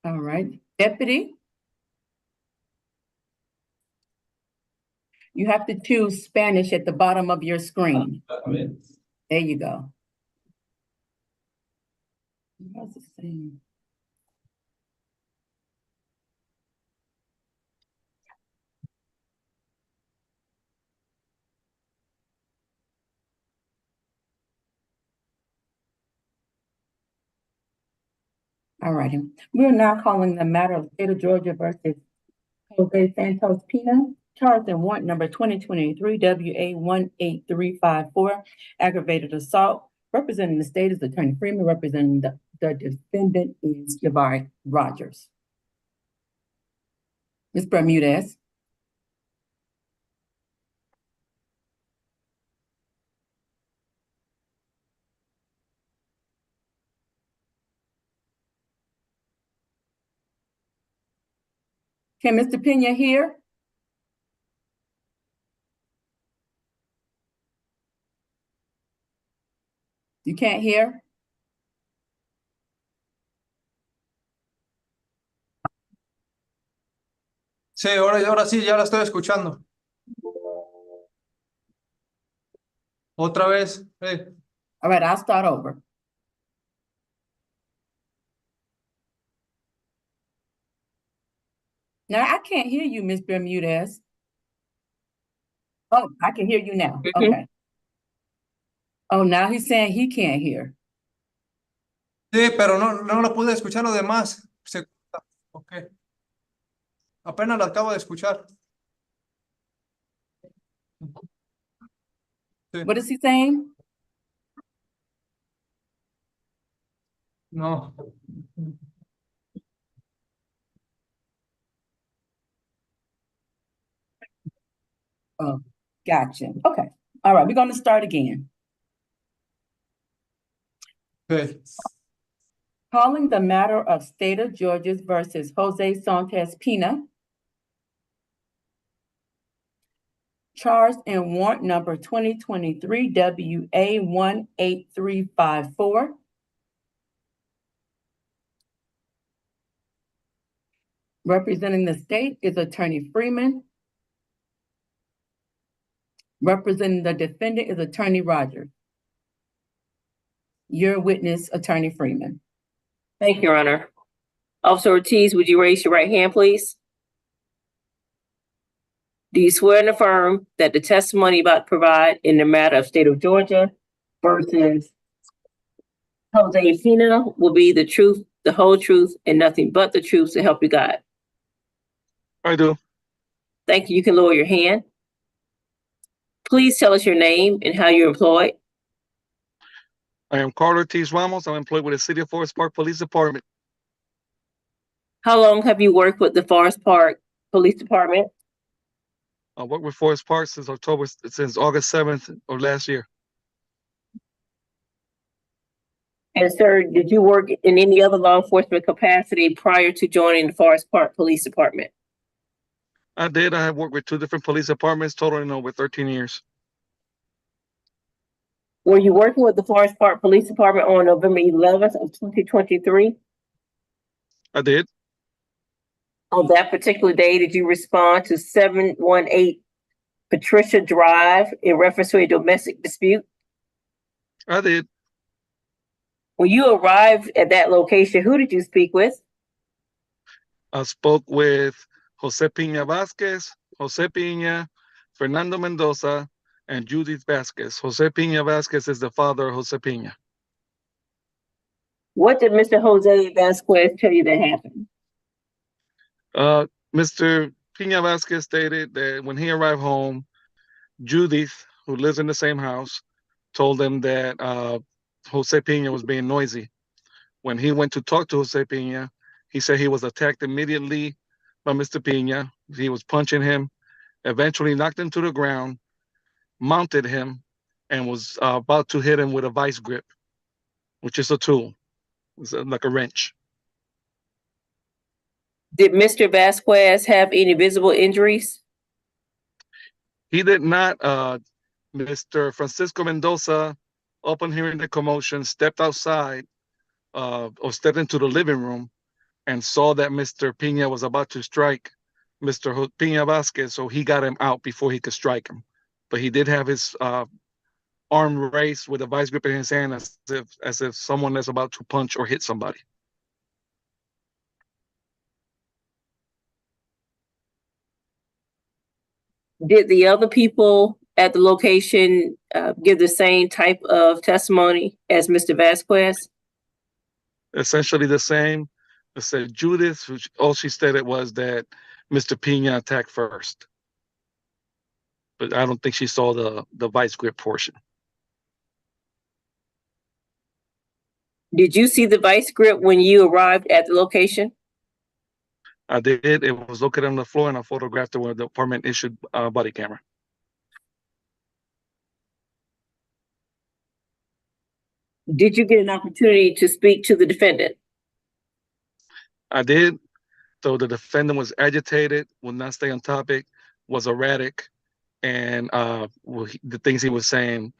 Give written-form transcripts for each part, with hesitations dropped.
All right. Deputy, you have to choose Spanish at the bottom of your screen. There you go. That's the same. All righty. We're now calling the matter of State of Georgia versus Jose Santos Pina, charged in warrant number 2023 WA 18354, aggravated assault. Representing the state is Attorney Freeman. Representing the defendant is Jabari Rogers. Ms. Bermudez. Can Mr. Pena hear? You can't hear? Sí, ahora sí, ya la estoy escuchando. Otra vez. All right, I'll start over. Now, I can't hear you, Ms. Bermudez. Oh, I can hear you now. Okay. Oh, now he's saying he can't hear. Sí, pero no lo pude escuchar lo demás. Ok. Apenas la acabo de escuchar. Sí. What is he saying? No. Oh, gotcha. Okay. All right, we're going to start again. Okay. Calling the matter of State of Georgia versus Jose Santos Pina, charged in warrant number 2023 WA 18354. Representing the state is Attorney Freeman. Representing the defendant is Attorney Rogers. Your witness, Attorney Freeman. Thank you, Your Honor. Officer Ortiz, would you raise your right hand, please? Do you swear and affirm that the testimony about to provide in the matter of State of Georgia versus Jose Pina will be the truth, the whole truth, and nothing but the truth to help you God? I do. Thank you. You can lower your hand. Please tell us your name and how you're employed. I am Carlos Ortiz Ramos. I'm employed with the City of Forest Park Police Department. How long have you worked with the Forest Park Police Department? I worked with Forest Park since August 7th of last year. And sir, did you work in any other law enforcement capacity prior to joining the Forest Park Police Department? I did. I have worked with two different police departments, totaling over 13 years. Were you working with the Forest Park Police Department on November 11th of 2023? I did. On that particular day, did you respond to 718 Patricia Drive in reference to a domestic dispute? I did. When you arrived at that location, who did you speak with? I spoke with Jose Pina Vasquez, Jose Pina, Fernando Mendoza, and Judith Vasquez. Jose Pina Vasquez is the father of Jose Pina. What did Mr. Jose Vasquez tell you that happened? Mr. Pina Vasquez stated that when he arrived home, Judith, who lives in the same house, told him that Jose Pina was being noisy. When he went to talk to Jose Pina, he said he was attacked immediately by Mr. Pina. He was punching him, eventually knocked him to the ground, mounted him, and was about to hit him with a vice grip, which is a tool. It's like a wrench. Did Mr. Vasquez have any visible injuries? He did not. Mr. Francisco Mendoza, upon hearing the commotion, stepped outside or stepped into the living room and saw that Mr. Pina was about to strike Mr. Pina Vasquez, so he got him out before he could strike him. But he did have his arm raised with a vice grip in his hand, as if someone is about to punch or hit somebody. Did the other people at the location give the same type of testimony as Mr. Vasquez? Essentially the same. It said Judith, all she stated was that Mr. Pina attacked first. But I don't think she saw the vice grip portion. Did you see the vice grip when you arrived at the location? I did. It was located on the floor, and I photographed it with the department issued body camera. Did you get an opportunity to speak to the defendant? I did. So the defendant was agitated, would not stay on topic, was erratic, and the things he was saying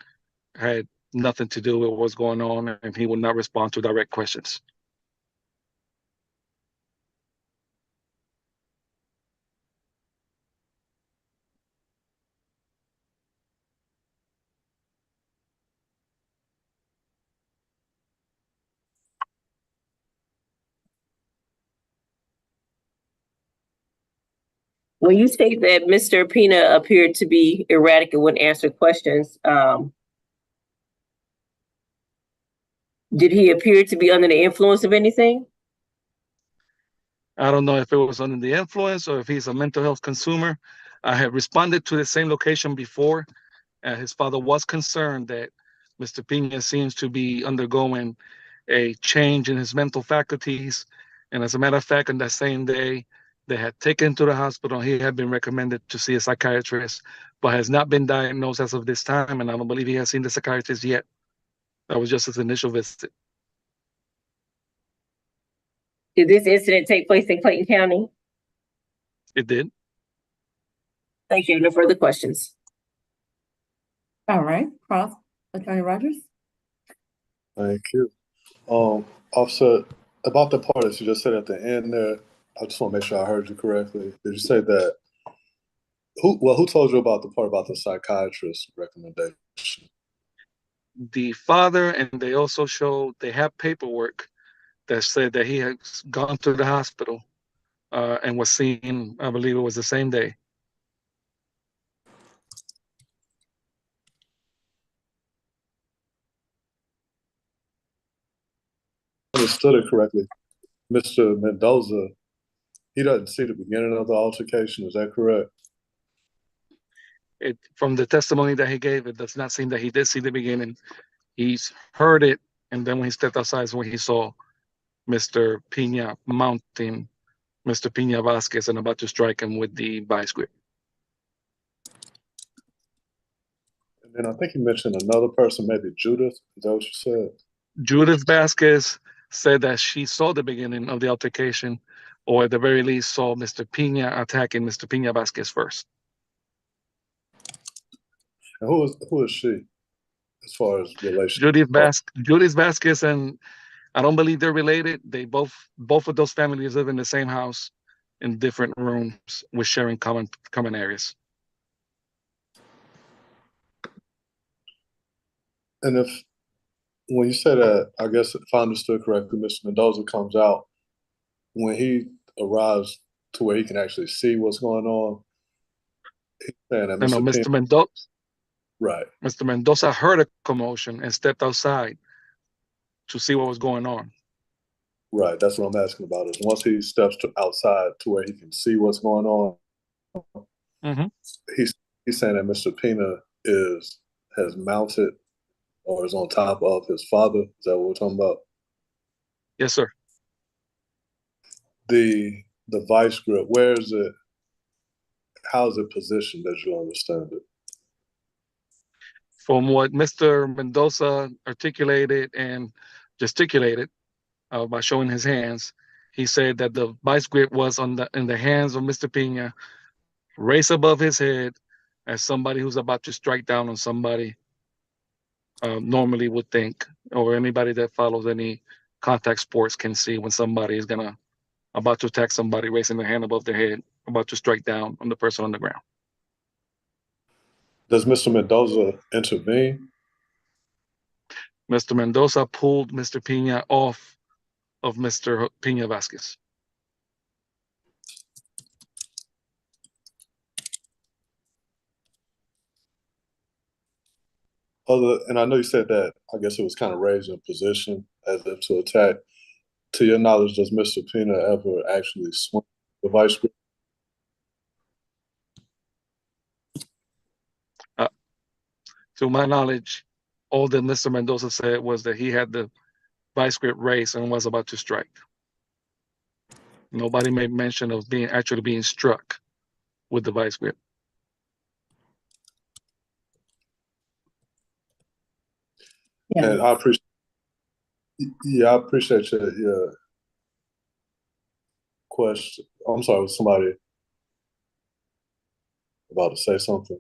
had nothing to do with what was going on, and he would not respond to direct questions. When you state that Mr. Pina appeared to be erratic and wouldn't answer questions, did he appear to be under the influence of anything? I don't know if it was under the influence or if he's a mental health consumer. I had responded to the same location before. His father was concerned that Mr. Pina seems to be undergoing a change in his mental faculties. And as a matter of fact, on that same day, they had taken him to the hospital. He had been recommended to see a psychiatrist, but has not been diagnosed as of this time. And I don't believe he has seen the psychiatrist yet. That was just his initial visit. Did this incident take place in Clayton County? It did. Thank you. No further questions. All right, Attorney Rogers? Thank you. Officer, about the part that you just said at the end there, I just want to make sure I heard you correctly. Did you say that, who told you about the part about the psychiatrist recommendation? The father, and they also showed, they have paperwork that said that he had gone to the hospital and was seen, I believe it was the same day. Understood it correctly. Mr. Mendoza, he doesn't see the beginning of the altercation, is that correct? From the testimony that he gave, it does not seem that he did see the beginning. He's heard it, and then when he stepped outside is when he saw Mr. Pina mounting Mr. Pina Vasquez and about to strike him with the vice grip. And then I think you mentioned another person, maybe Judith, is that what you said? Judith Vasquez said that she saw the beginning of the altercation, or at the very least saw Mr. Pina attacking Mr. Pina Vasquez first. And who is she as far as relationship? Judith Vasquez, and I don't believe they're related. They both of those families live in the same house in different rooms with sharing common areas. And when you say that, I guess if I understood correctly, Mr. Mendoza comes out when he arrives to where he can actually see what's going on. He's saying that Mr. Mendoza. Right. Mr. Mendoza heard a commotion and stepped outside to see what was going on. Right. That's what I'm asking about. Is once he steps outside to where he can see what's going on, he's saying that Mr. Pina has mounted or is on top of his father. Is that what we're talking about? Yes, sir. The vice grip, where is it? How is it positioned as you understand it? From what Mr. Mendoza articulated and gesticulated by showing his hands, he said that the vice grip was in the hands of Mr. Pina, raised above his head, as somebody who's about to strike down on somebody normally would think, or anybody that follows any contact sports can see when somebody is gonna about to attack somebody, raising their hand above their head, about to strike down on the person on the ground. Does Mr. Mendoza intervene? Mr. Mendoza pulled Mr. Pina off of Mr. Pina Vasquez. And I know you said that, I guess it was kind of raised in position as if to attack. To your knowledge, does Mr. Pina ever actually swing the vice grip? To my knowledge, all that Mr. Mendoza said was that he had the vice grip raised and was about to strike. Nobody made mention of actually being struck with the vice grip. Yeah, And I appreciate your question. I'm sorry, was somebody about to say something?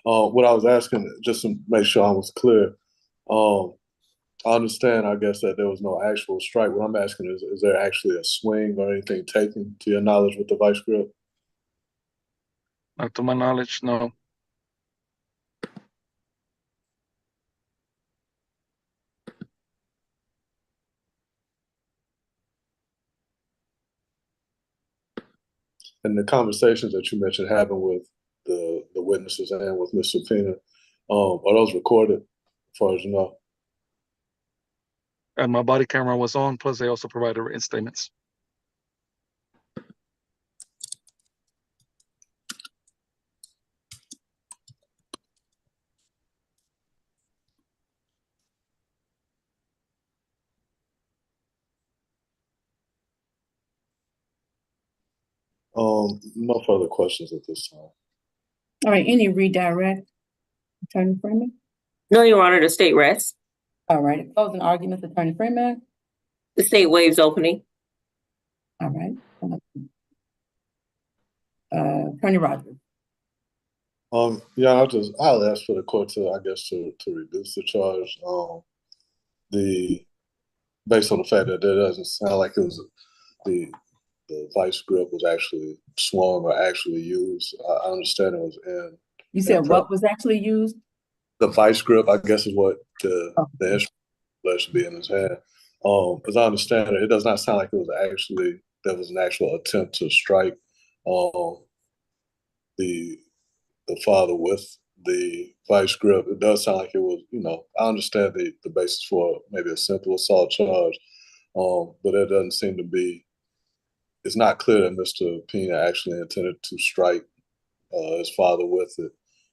What I was asking, just to make sure I was clear, I understand, I guess, that there was no actual strike. What I'm asking is there actually a swing or anything taken, to your knowledge, with the vice grip? Not to my knowledge, no. And the conversations that you mentioned having with the witnesses and with Mr. Pina, are those recorded, as far as you know? And my body camera was on, plus they also provided written statements. No further questions at this time. all right, any redirect, Attorney Freeman? No, Your Honor, the state rests. All right, closing arguments, Attorney Freeman? The state waives opening. All right. Attorney Rogers? Yeah, I'll ask for the court to, I guess, to reduce the charge. Based on the fact that there doesn't sound like it was the vice grip was actually swung or actually used. I understand it was in. You said what was actually used? The vice grip, I guess, is what the Oh. instrument should be in his hand. As I understand it, it does not sound like it was actually, there was an actual attempt to strike the father with the vice grip. It does sound like it was, I understand the basis for maybe a simple assault charge, but it doesn't seem to be, it's not clear that Mr. Pina actually intended to strike his father with it.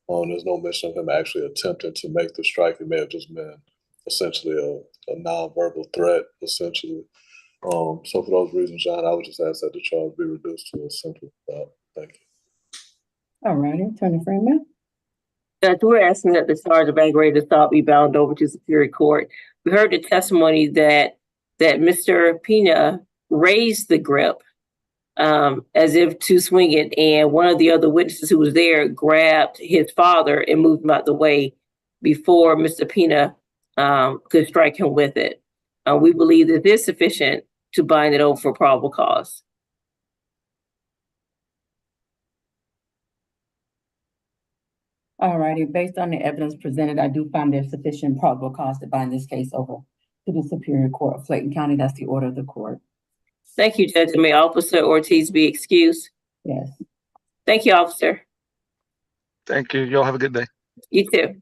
There's no mention of him actually attempting to make the strike. It may have just been essentially a nonverbal threat, essentially. So for those reasons, John, I would just ask that the charge be reduced to a simple thought. Thank you. All righty, Attorney Freeman? Judge, we're asking that the charge of aggravated assault be bound over to Superior Court. We heard the testimony that Mr. Pina raised the grip as if to swing it, and one of the other witnesses who was there grabbed his father and moved him out the way before Mr. Pina could strike him with it. We believe that this is sufficient to bind it over for probable cause. All righty, based on the evidence presented, I do find there's sufficient probable cause to bind this case over to the Superior Court of Clayton County. That's the order of the court. Thank you, Judge. And may Officer Ortiz be excused? Yes. Thank you, Officer. Thank you. Y'all have a good day. You too.